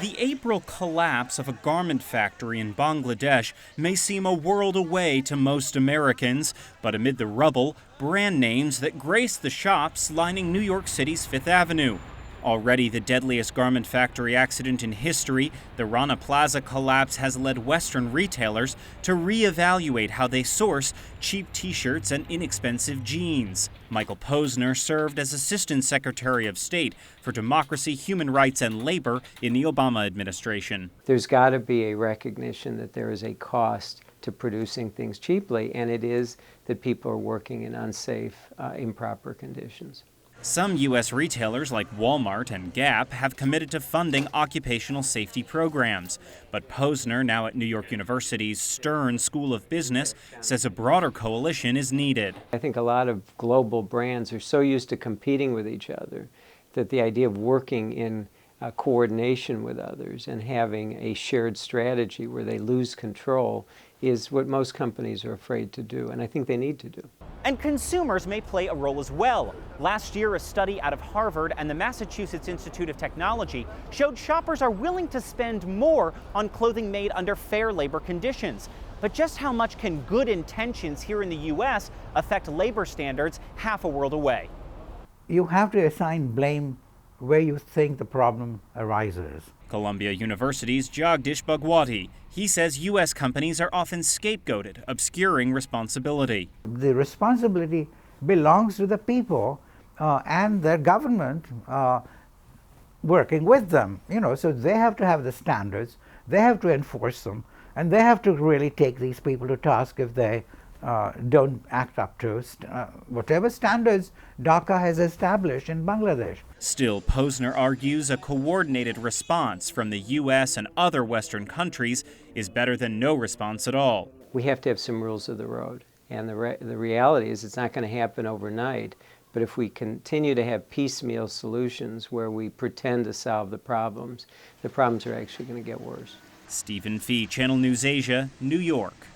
The April collapse of a garment factory in Bangladesh may seem a world away to most Americans, but amid the rubble, brand names that grace the shops lining New York City's Fifth Avenue. Already the deadliest garment factory accident in history, the Rana Plaza collapse has led Western retailers to reevaluate how they source cheap T-shirts and inexpensive jeans. Michael Posner served as Assistant Secretary of State for Democracy, Human Rights, and Labor in the Obama administration. There's got to be a recognition that there is a cost to producing things cheaply, and it is that people are working in unsafe, improper conditions. Some U.S. retailers like Walmart and Gap have committed to funding occupational safety programs. But Posner, now at New York University's Stern School of Business, says a broader coalition is needed. I think a lot of global brands are so used to competing with each other that the idea of working in coordination with others and having a shared strategy where they lose control is what most companies are afraid to do, and I think they need to do. And consumers may play a role as well. Last year, a study out of Harvard and the Massachusetts Institute of Technology showed shoppers are willing to spend more on clothing made under fair labor conditions. But just how much can good intentions here in the U.S. affect labor standards half a world away? You have to assign blame where you think the problem arises. Columbia University's Jagdish Bhagwati. He says U.S. companies are often scapegoated, obscuring responsibility. The responsibility belongs to the people and their government working with them. So they have to have the standards, they have to enforce them, and they have to really take these people to task if they don't act up to whatever standards Dhaka has established in Bangladesh. Still, Posner argues a coordinated response from the U.S. and other Western countries is better than no response at all. We have to have some rules of the road, and the reality is it's not going to happen overnight. But if we continue to have piecemeal solutions where we pretend to solve the problems are actually going to get worse. Stephen Fee, Channel NewsAsia, New York.